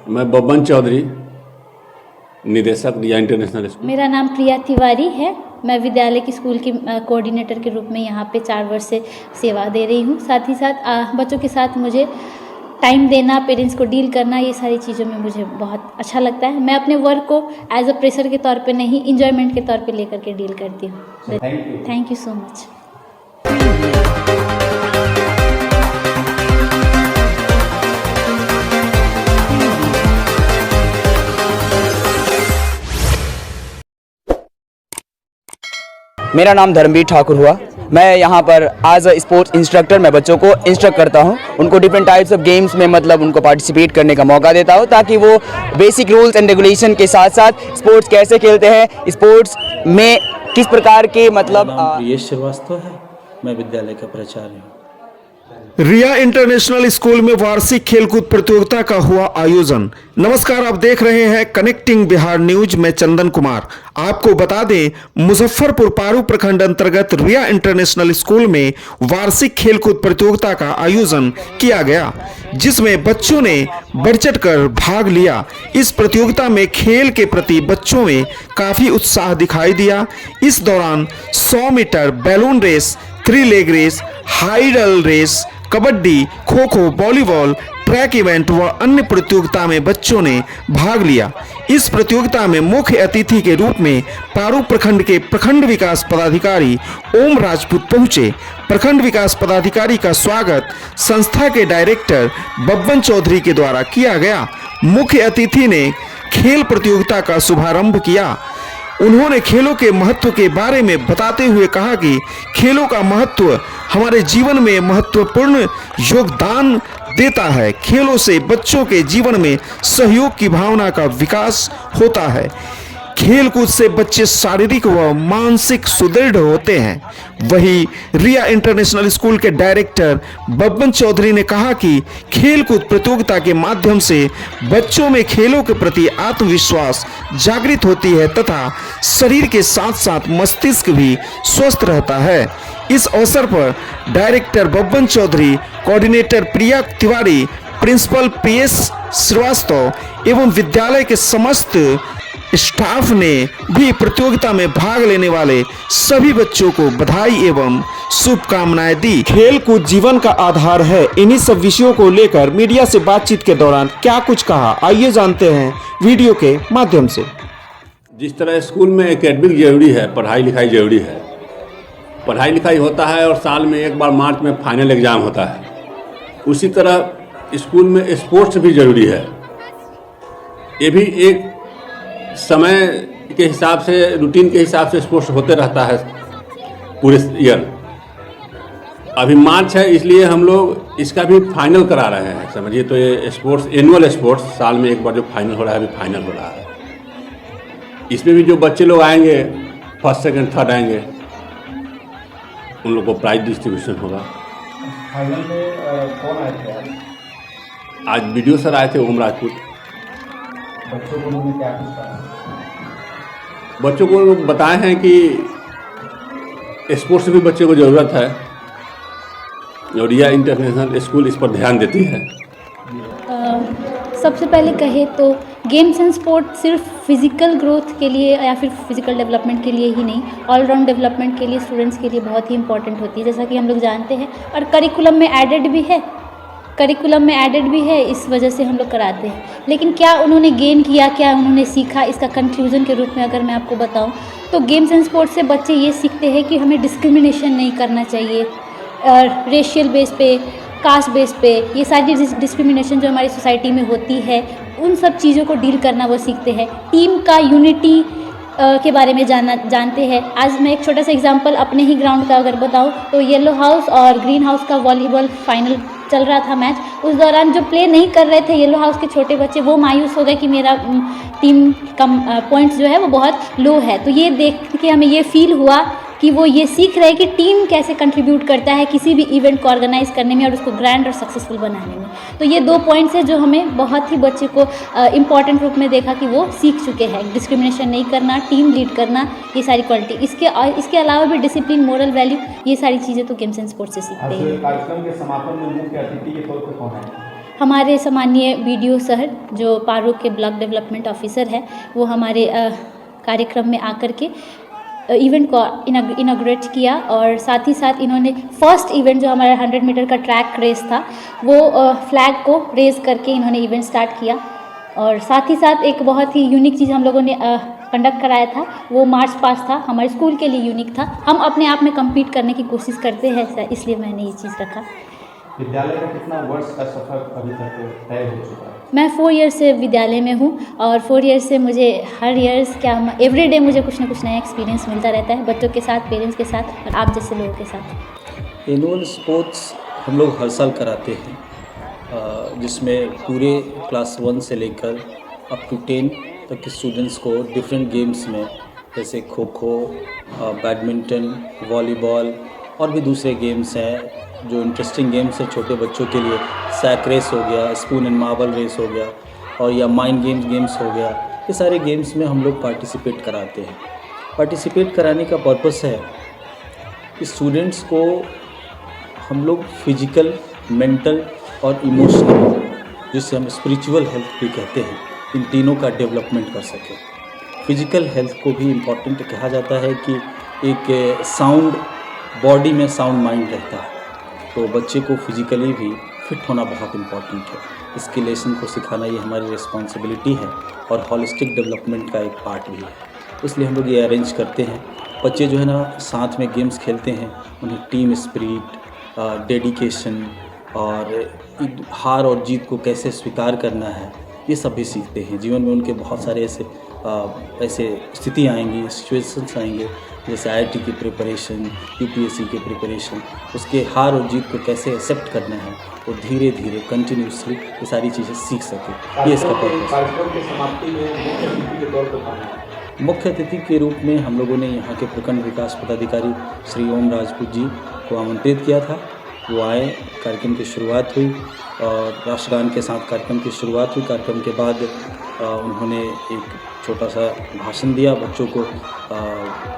मैं बब्बन चौधरी, निदेशक रिया international school. मेरा नाम प्रिया तिवारी है। मैं विद्यालय की स्कूल की कोऑर्डिनेटर के रूप में यहाँ पे 4 वर्ष से सेवा दे रही हूँ। साथ ही साथ बच्चों के साथ मुझे टाइम देना, पेरेंट्स को डील करना, ये सारी चीज़ों में मुझे बहुत अच्छा लगता है। मैं अपने वर्क को एज अ प्रेशर के तौर पे नहीं, इंजॉयमेंट के तौर पे लेकर के डील करती हूँ। Thank you so much. मेरा नाम धर्मवीर ठाकुर हुआ। मैं यहाँ पर एज अ स्पोर्ट्स इंस्ट्रक्टर मैं बच्चों को इंस्ट्रक्ट करता हूँ। उनको डिफरेंट टाइप्स ऑफ गेम्स में मतलब उनको पार्टिसिपेट करने का मौका देता हूँ, ताकि वो बेसिक रूल्स एंड रेगुलेशन के साथ साथ स्पोर्ट्स कैसे खेलते हैं, स्पोर्ट्स में किस प्रकार के मतलब। प्रियेश श्रीवास्तव है, मैं विद्यालय का प्राचार्य हूँ। रिया इंटरनेशनल स्कूल में वार्षिक खेलकूद प्रतियोगिता का हुआ आयोजन। नमस्कार, आप देख रहे हैं कनेक्टिंग बिहार न्यूज में चंदन कुमार। आपको बता दें, मुजफ्फरपुर पारू प्रखंड अंतर्गत रिया इंटरनेशनल स्कूल में वार्षिक खेलकूद प्रतियोगिता का आयोजन किया गया, जिसमें बच्चों ने बढ़ चढ़ कर भाग लिया। इस प्रतियोगिता में खेल के प्रति बच्चों में काफी उत्साह दिखाई दिया। इस दौरान 100 metre balloon race, 3 leg race, hurdle race, kabaddi, kho kho, volleyball, track event व अन्य प्रतियोगिता में बच्चों ने भाग लिया। इस प्रतियोगिता में मुख्य अतिथि के रूप में पारू प्रखंड के प्रखंड विकास पदाधिकारी ओम राजपूत पहुंचे। प्रखंड विकास पदाधिकारी का स्वागत संस्था के डायरेक्टर बब्बन चौधरी के द्वारा किया गया। मुख्य अतिथि ने खेल प्रतियोगिता का शुभारंभ किया। उन्होंने खेलों के महत्व के बारे में बताते हुए कहा कि खेलों का महत्व हमारे जीवन में महत्वपूर्ण योगदान देता है। खेलों से बच्चों के जीवन में सहयोग की भावना का विकास होता है। खेल कूद से बच्चे शारीरिक व मानसिक सुदृढ़ होते हैं। वहीं रिया इंटरनेशनल स्कूल के डायरेक्टर बब्बन चौधरी ने कहा कि खेल कूद प्रतियोगिता के माध्यम से बच्चों में खेलों के प्रति आत्मविश्वास जागृत होती है तथा शरीर के साथ साथ मस्तिष्क भी स्वस्थ रहता है। इस अवसर पर डायरेक्टर बब्बन चौधरी, कोऑर्डिनेटर प्रिया तिवारी, प्रिंसिपल प्रियेश श्रीवास्तव एवं विद्यालय के समस्त स्टाफ ने भी प्रतियोगिता में भाग लेने वाले सभी बच्चों को बधाई एवं शुभकामनाएं दी। खेल कूद जीवन का आधार है। इन्हीं सब विषयों को लेकर मीडिया से बातचीत के दौरान क्या कुछ कहा, आइए जानते हैं वीडियो के माध्यम से। जिस तरह स्कूल में एकेडमिक जरूरी है, पढ़ाई लिखाई जरूरी है, पढ़ाई लिखाई होता है और साल में एक बार मार्च में फाइनल एग्जाम होता है, उसी तरह स्कूल में स्पोर्ट्स भी जरूरी है। ये भी एक समय के हिसाब से, रूटीन के हिसाब से स्पोर्ट्स होते रहता है पूरे ईयर। अभी मार्च है, इसलिए हम लोग इसका भी फाइनल करा रहे हैं। समझिए तो ये स्पोर्ट्स, एनुअल स्पोर्ट्स साल में एक बार जो फाइनल हो रहा है, अभी फाइनल हो रहा है। इसमें भी जो बच्चे लोग आएंगे, फर्स्ट सेकंड थर्ड आएंगे, उन लोग को प्राइज डिस्ट्रीब्यूशन होगा। फाइनल में कौन आए थे आज वीडियो सर आए थे, ओम राजपूत। बच्चों को उन्होंने क्या कुछ कहा? बच्चों को लोग बताए हैं कि स्पोर्ट्स भी बच्चे को ज़रूरत है और रिया इंटरनेशनल स्कूल इस पर ध्यान देती है। सबसे पहले कहे तो गेम्स एंड स्पोर्ट सिर्फ फिजिकल ग्रोथ के लिए या फिर फिजिकल डेवलपमेंट के लिए ही नहीं, ऑलराउंड डेवलपमेंट के लिए, स्टूडेंट्स के लिए बहुत ही इंपॉर्टेंट होती है, जैसा कि हम लोग जानते हैं। और करिकुलम में एडेड भी है, इस वजह से हम लोग कराते हैं। लेकिन क्या उन्होंने गेन किया, क्या उन्होंने सीखा, इसका कंक्लूजन के रूप में अगर मैं आपको बताऊं तो गेम्स एंड स्पोर्ट्स से बच्चे ये सीखते हैं कि हमें डिस्क्रिमिनेशन नहीं करना चाहिए, और रेशियल बेस पे, कास्ट बेस पे, ये सारी डिस्क्रिमिनेशन जो हमारी सोसाइटी में होती है, उन सब चीज़ों को डील करना वो सीखते हैं। टीम का यूनिटी के बारे में जानते हैं। आज मैं एक छोटा सा एग्जांपल अपने ही ग्राउंड का अगर बताऊं तो येलो हाउस और ग्रीन हाउस का वॉलीबॉल फाइनल चल रहा था मैच। उस दौरान जो प्ले नहीं कर रहे थे येलो हाउस के छोटे बच्चे, वो मायूस हो गए कि मेरा टीम का पॉइंट्स जो है वो बहुत लो है। तो ये देख के हमें ये फील हुआ कि वो ये सीख रहे हैं कि टीम कैसे कंट्रीब्यूट करता है किसी भी इवेंट को ऑर्गेनाइज करने में और उसको ग्रैंड और सक्सेसफुल बनाने में। तो ये 2 पॉइंट्स हैं जो हमें बहुत ही बच्चे को इम्पॉर्टेंट रूप में देखा कि वो सीख चुके हैं। डिस्क्रिमिनेशन नहीं करना, टीम लीड करना, ये सारी क्वालिटी। इसके अलावा भी डिसिप्लिन, मोरल वैल्यू, ये सारी चीज़ें तो गेम्स एंड स्पोर्ट्स से सीखते हैं। कार्यक्रम के समापन में मुख्य अतिथि के तौर पर कौन है? हमारे सामान्य BDO सर जो पारू के ब्लॉक डेवलपमेंट ऑफिसर है, वो हमारे कार्यक्रम में आकर के इवेंट को इनॉग्रेट किया और साथ ही साथ इन्होंने फर्स्ट इवेंट जो हमारा 100 मीटर का ट्रैक रेस था वो फ्लैग को रेज करके इन्होंने इवेंट स्टार्ट किया। और साथ ही साथ एक बहुत ही यूनिक चीज़ हम लोगों ने कंडक्ट कराया था, वो मार्च पास्ट था, हमारे स्कूल के लिए यूनिक था। हम अपने आप में कम्पीट करने की कोशिश करते हैं, इसलिए मैंने ये चीज़ रखा। विद्यालय का कितना वर्ष का सफर अभी तक तय हो चुका है? मैं 4 ईयर्स से विद्यालय में हूँ और 4 ईयर्स से मुझे हर ईयर्स एवरीडे मुझे कुछ ना कुछ नया एक्सपीरियंस मिलता रहता है, बच्चों के साथ, पेरेंट्स के साथ और आप जैसे लोगों के साथ। एनुअल स्पोर्ट्स हम लोग हर साल कराते हैं, जिसमें पूरे क्लास 1 से लेकर अप टू 10 तक के स्टूडेंट्स को डिफरेंट गेम्स में, जैसे खो खो, बैडमिंटन, वॉलीबॉल और भी दूसरे गेम्स हैं जो इंटरेस्टिंग गेम्स हैं छोटे बच्चों के लिए। सैक रेस हो गया, स्पून एंड मार्बल रेस हो गया और या माइंड गेम्स हो गया, ये सारे गेम्स में हम लोग पार्टिसिपेट कराते हैं। पार्टिसिपेट कराने का पर्पस है कि स्टूडेंट्स को हम लोग फिजिकल, मेंटल और इमोशनल, जिसे हम स्पिरिचुअल हेल्थ भी कहते हैं, इन तीनों का डेवलपमेंट कर सकें। फिजिकल हेल्थ को भी इम्पॉर्टेंट कहा जाता है कि एक साउंड बॉडी में साउंड माइंड रहता है, तो बच्चे को फिजिकली भी फिट होना बहुत इम्पॉर्टेंट है। स्किलेशन को सिखाना ये हमारी रिस्पॉन्सिबिलिटी है और हॉलिस्टिक डेवलपमेंट का एक पार्ट भी है। इसलिए हम लोग ये अरेंज करते हैं। बच्चे जो है ना साथ में गेम्स खेलते हैं, उन्हें टीम स्पिरिट, डेडिकेशन और हार और जीत को कैसे स्वीकार करना है, ये सब भी सीखते हैं। जीवन में उनके बहुत सारे ऐसे स्थिति आएंगी, सिचुएशंस आएंगे, जैसे IIT की प्रिपरेशन, UPSC की प्रिपरेशन, उसके हार और जीत को कैसे एक्सेप्ट करना है, वो धीरे धीरे कंटिन्यूसली ये सारी चीज़ें सीख सके। ये इसका पर्पस है। कार्यक्रम की समाप्ति में मुख्य अतिथि के तौर पर कहा, मुख्य अतिथि के रूप में हम लोगों ने यहाँ के प्रखंड विकास पदाधिकारी श्री ओम राजपूत जी को आमंत्रित किया था। वो आए, कार्यक्रम की शुरुआत हुई और राष्ट्रगान के साथ कार्यक्रम की शुरुआत हुई। कार्यक्रम के बाद उन्होंने एक छोटा सा भाषण दिया, बच्चों को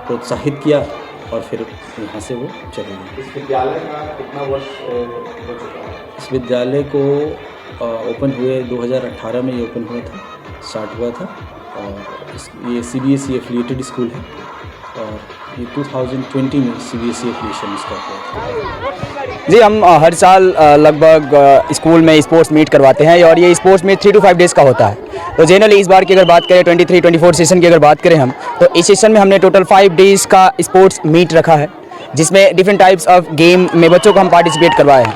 प्रोत्साहित किया और फिर यहाँ से वो चले गए। इस विद्यालय का कितना वर्ष हो चुका है? इस विद्यालय को ओपन हुए 2018 में ये ओपन हुआ था, स्टार्ट हुआ था और ये CBSE एफिलिएटेड स्कूल है और ये 2020 में CBSE एफिलिएशन इसका हुआ था। जी, हम हर साल लगभग स्कूल में स्पोर्ट्स मीट करवाते हैं और ये स्पोर्ट्स मीट 3 to 5 डेज़ का होता है। तो जनरली इस बार की अगर बात करें 23-24 सेशन की अगर बात करें हम, तो इस सेशन में हमने टोटल 5 डेज़ का स्पोर्ट्स मीट रखा है, जिसमें डिफरेंट टाइप्स ऑफ गेम में बच्चों को हम पार्टिसिपेट करवाए हैं।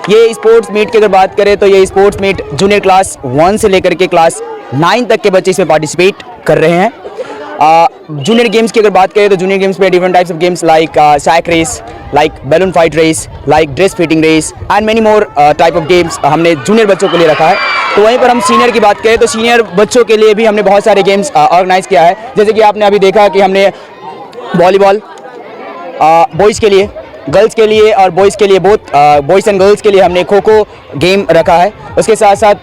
ये स्पोर्ट्स मीट की अगर बात करें तो ये स्पोर्ट्स मीट जूनियर क्लास 1 से लेकर के क्लास 9 तक के बच्चे इसमें पार्टिसिपेट कर रहे हैं। जूनियर गेम्स की अगर बात करें तो जूनियर गेम्स में different types of games like sack race, like balloon fight race, like dress fitting race and many more type of games हमने जूनियर बच्चों के लिए रखा है। तो वहीं पर हम सीनियर की बात करें तो सीनियर बच्चों के लिए भी हमने बहुत सारे गेम्स ऑर्गेनाइज किया है। जैसे कि आपने अभी देखा कि हमने वॉलीबॉल बॉयज़ के लिए, गर्ल्स के लिए और बॉयज़ के लिए, बोथ बॉयज़ एंड गर्ल्स के लिए हमने खो खो गेम रखा है। उसके साथ साथ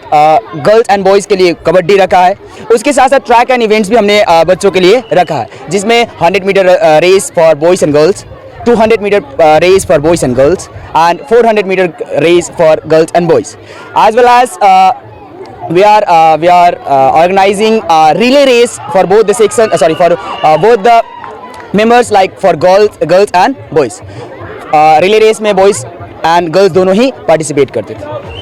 गर्ल्स एंड बॉयज़ के लिए कबड्डी रखा है। उसके साथ साथ ट्रैक एंड इवेंट्स भी हमने बच्चों के लिए रखा है, जिसमें 100 meter race for boys and girls, 200 meter race for boys and girls and 400 meter race for girls and boys, as well as we are organizing a relay race for both the section, for both the members, like for girls and boys. Relay race में boys and girls दोनों ही participate करते थे।